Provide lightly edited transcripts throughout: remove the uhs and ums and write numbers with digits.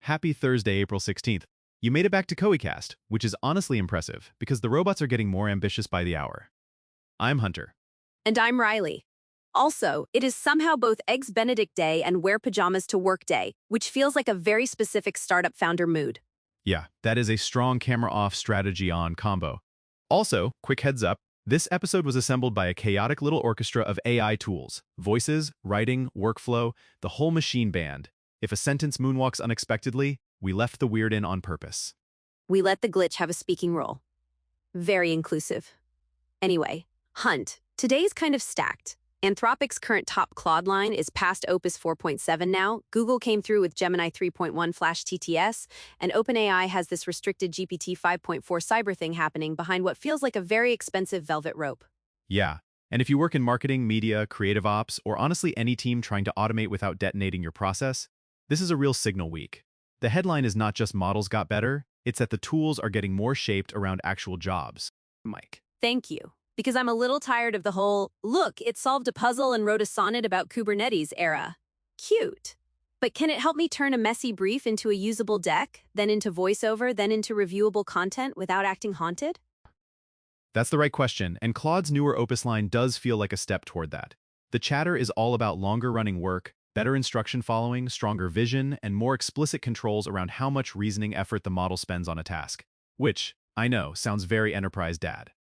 Happy Thursday, April 16th. You made it back to KoiCast, which is honestly impressive because the robots are getting more ambitious by the hour. I'm Hunter. And I'm Riley. Also, it is somehow both Eggs Benedict Day and Wear Pajamas to Work Day, which feels like a very specific startup founder mood. Yeah, that is a strong camera-off, strategy-on combo. Also, quick heads up, this episode was assembled by a chaotic little orchestra of AI tools, voices, writing, workflow, the whole machine band. If a sentence moonwalks unexpectedly, we left the weird in on purpose. We let the glitch have a speaking role. Very inclusive. Anyway, Hunt, today's kind of stacked. Anthropic's current top Claude line is past Opus 4.7 now, Google came through with Gemini 3.1 Flash TTS, and OpenAI has this restricted GPT 5.4 cyber thing happening behind what feels like a very expensive velvet rope. Yeah, and if you work in marketing, media, creative ops, or honestly any team trying to automate without detonating your process, this is a real signal week. The headline is not just models got better, it's that the tools are getting more shaped around actual jobs. Mike. Thank you. Because I'm a little tired of the whole, look, it solved a puzzle and wrote a sonnet about Kubernetes era. Cute. But can it help me turn a messy brief into a usable deck, then into voiceover, then into reviewable content without acting haunted? That's the right question, and Claude's newer Opus line does feel like a step toward that. The chatter is all about longer-running work, better instruction following, stronger vision, and more explicit controls around how much reasoning effort the model spends on a task. Which, I know, sounds very enterprise dad.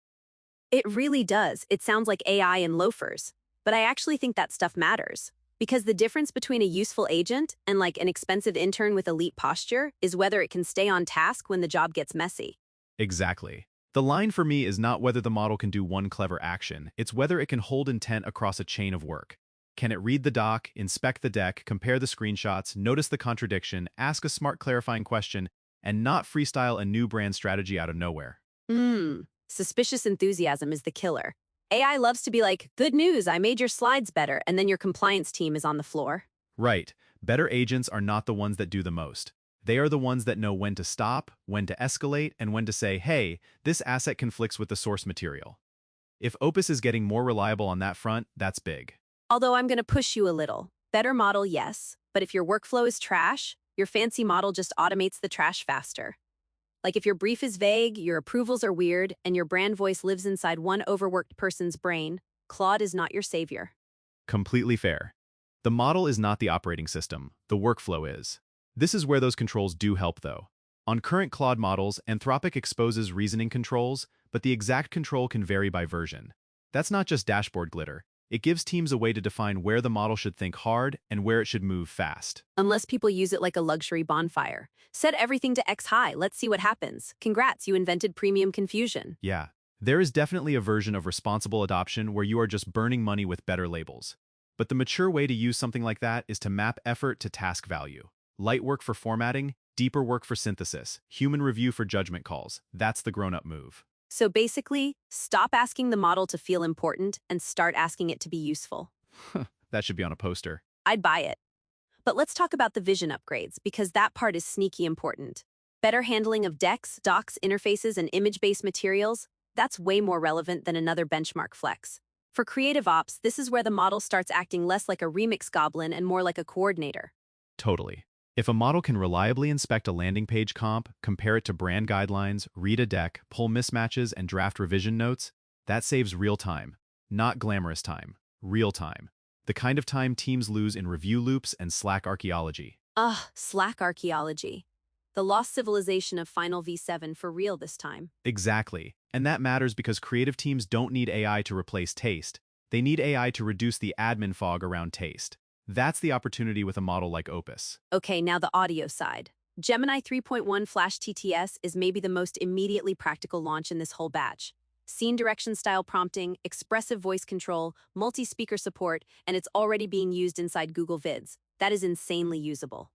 It really does. It sounds like AI and loafers. But I actually think that stuff matters. Because the difference between a useful agent and like an expensive intern with elite posture is whether it can stay on task when the job gets messy. Exactly. The line for me is not whether the model can do one clever action, it's whether it can hold intent across a chain of work. Can it read the doc, inspect the deck, compare the screenshots, notice the contradiction, ask a smart clarifying question, and not freestyle a new brand strategy out of nowhere? Suspicious enthusiasm is the killer. AI loves to be like, good news, I made your slides better, and then your compliance team is on the floor. Right. Better agents are not the ones that do the most. They are the ones that know when to stop, when to escalate, and when to say, hey, this asset conflicts with the source material. If Opus is getting more reliable on that front, that's big. Although I'm going to push you a little. Better model, yes, but if your workflow is trash, your fancy model just automates the trash faster. Like if your brief is vague, your approvals are weird, and your brand voice lives inside one overworked person's brain, Claude is not your savior. Completely fair. The model is not the operating system, the workflow is. This is where those controls do help though. On current Claude models, Anthropic exposes reasoning controls, but the exact control can vary by version. That's not just dashboard glitter. It gives teams a way to define where the model should think hard and where it should move fast. Unless people use it like a luxury bonfire. Set everything to X high, let's see what happens. Congrats, you invented premium confusion. Yeah, there is definitely a version of responsible adoption where you are just burning money with better labels. But the mature way to use something like that is to map effort to task value. Light work for formatting, deeper work for synthesis, human review for judgment calls. That's the grown-up move. So basically, stop asking the model to feel important and start asking it to be useful. That should be on a poster. I'd buy it. But let's talk about the vision upgrades, because that part is sneaky important. Better handling of decks, docs, interfaces, and image-based materials, that's way more relevant than another benchmark flex. For creative ops, this is where the model starts acting less like a remix goblin and more like a coordinator. Totally. If a model can reliably inspect a landing page comp, compare it to brand guidelines, read a deck, pull mismatches, and draft revision notes, that saves real time. Not glamorous time. Real time. The kind of time teams lose in review loops and Slack archaeology. Slack archaeology. The lost civilization of Final V7 for real this time. Exactly. And that matters because creative teams don't need AI to replace taste. They need AI to reduce the admin fog around taste. That's the opportunity with a model like Opus. Okay, now the audio side. Gemini 3.1 Flash TTS is maybe the most immediately practical launch in this whole batch. Scene direction style prompting, expressive voice control, multi-speaker support, and it's already being used inside Google Vids. That is insanely usable.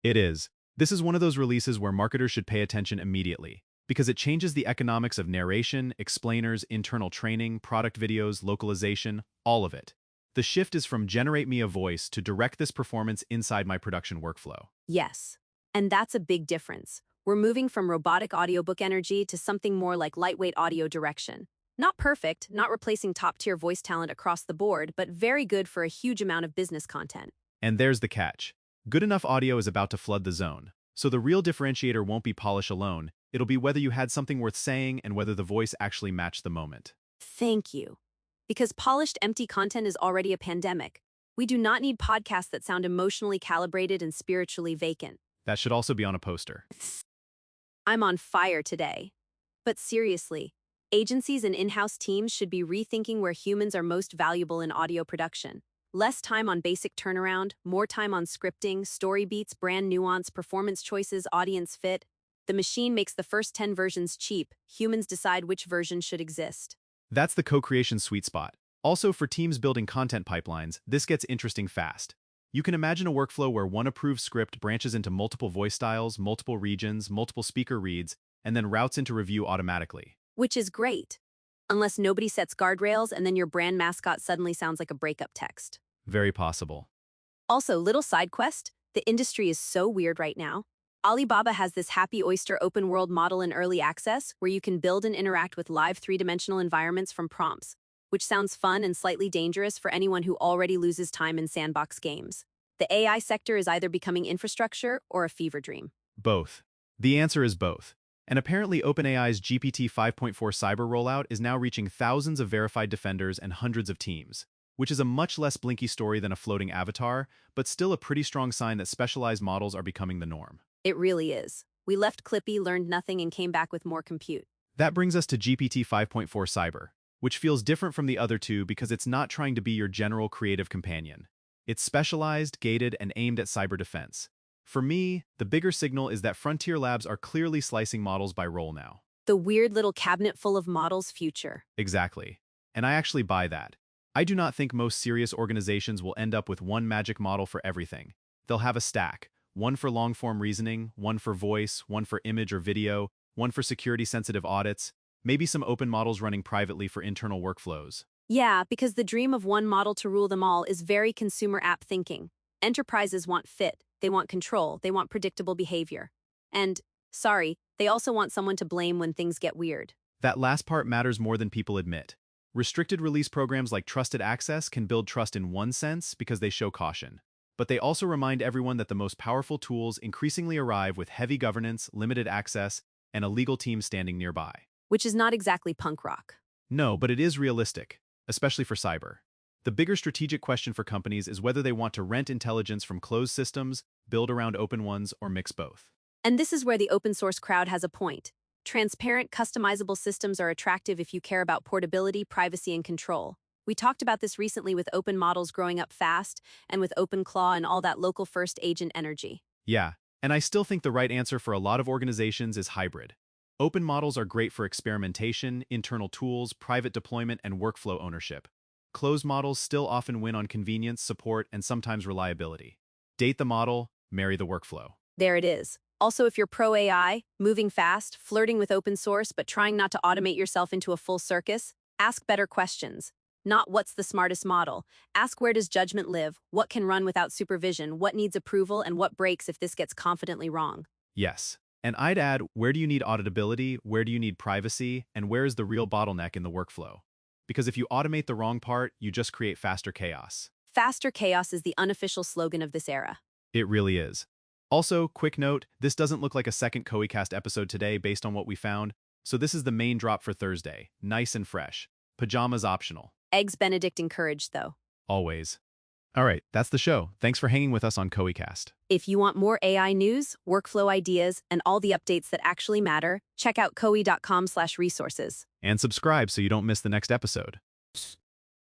It is. This is one of those releases where marketers should pay attention immediately, because it changes the economics of narration, explainers, internal training, product videos, localization, all of it. The shift is from generate me a voice to direct this performance inside my production workflow. Yes, and that's a big difference. We're moving from robotic audiobook energy to something more like lightweight audio direction. Not perfect, not replacing top-tier voice talent across the board, but very good for a huge amount of business content. And there's the catch. Good enough audio is about to flood the zone. So the real differentiator won't be polish alone, it'll be whether you had something worth saying and whether the voice actually matched the moment. Thank you. Because polished, empty content is already a pandemic. We do not need podcasts that sound emotionally calibrated and spiritually vacant. That should also be on a poster. I'm on fire today. But seriously, agencies and in-house teams should be rethinking where humans are most valuable in audio production. Less time on basic turnaround, more time on scripting, story beats, brand nuance, performance choices, audience fit. The machine makes the first 10 versions cheap. Humans decide which version should exist. That's the co-creation sweet spot. Also, for teams building content pipelines, this gets interesting fast. You can imagine a workflow where one approved script branches into multiple voice styles, multiple regions, multiple speaker reads, and then routes into review automatically. Which is great. Unless nobody sets guardrails and then your brand mascot suddenly sounds like a breakup text. Very possible. Also, little side quest, the industry is so weird right now. Alibaba has this Happy Oyster open world model in early access where you can build and interact with live three-dimensional environments from prompts, which sounds fun and slightly dangerous for anyone who already loses time in sandbox games. The AI sector is either becoming infrastructure or a fever dream. Both. The answer is both. And apparently OpenAI's GPT 5.4 cyber rollout is now reaching thousands of verified defenders and hundreds of teams, which is a much less blinky story than a floating avatar, but still a pretty strong sign that specialized models are becoming the norm. It really is. We left Clippy, learned nothing, and came back with more compute. That brings us to GPT 5.4 Cyber, which feels different from the other two because it's not trying to be your general creative companion. It's specialized, gated, and aimed at cyber defense. For me, the bigger signal is that Frontier Labs are clearly slicing models by role now. The weird little cabinet full of models future. Exactly. And I actually buy that. I do not think most serious organizations will end up with one magic model for everything. They'll have a stack. One for long-form reasoning, one for voice, one for image or video, one for security-sensitive audits, maybe some open models running privately for internal workflows. Yeah, because the dream of one model to rule them all is very consumer app thinking. Enterprises want fit, they want control, they want predictable behavior. And, sorry, they also want someone to blame when things get weird. That last part matters more than people admit. Restricted release programs like Trusted Access can build trust in one sense because they show caution. But they also remind everyone that the most powerful tools increasingly arrive with heavy governance, limited access, and a legal team standing nearby. Which is not exactly punk rock. No, but it is realistic, especially for cyber. The bigger strategic question for companies is whether they want to rent intelligence from closed systems, build around open ones, or mix both. And this is where the open source crowd has a point. Transparent, customizable systems are attractive if you care about portability, privacy, and control. We talked about this recently with open models growing up fast, and with OpenClaw and all that local first agent energy. Yeah, and I still think the right answer for a lot of organizations is hybrid. Open models are great for experimentation, internal tools, private deployment, and workflow ownership. Closed models still often win on convenience, support, and sometimes reliability. Date the model, marry the workflow. There it is. Also, if you're pro-AI, moving fast, flirting with open source, but trying not to automate yourself into a full circus, ask better questions. Not what's the smartest model. Ask where does judgment live, what can run without supervision, what needs approval, and what breaks if this gets confidently wrong. Yes. And I'd add, where do you need auditability, where do you need privacy, and where is the real bottleneck in the workflow? Because if you automate the wrong part, you just create faster chaos. Faster chaos is the unofficial slogan of this era. It really is. Also, quick note, this doesn't look like a second CoeCast episode today based on what we found, so this is the main drop for Thursday, nice and fresh. Pajamas optional. Eggs Benedict encouraged, though. Always. All right, that's the show. Thanks for hanging with us on CoeCast. If you want more AI news, workflow ideas, and all the updates that actually matter, check out coe.com/resources. And subscribe so you don't miss the next episode.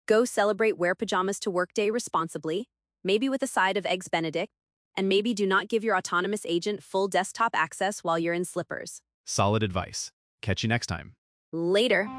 Go celebrate Wear Pajamas to Work Day responsibly, maybe with a side of Eggs Benedict, and maybe do not give your autonomous agent full desktop access while you're in slippers. Solid advice. Catch you next time. Later.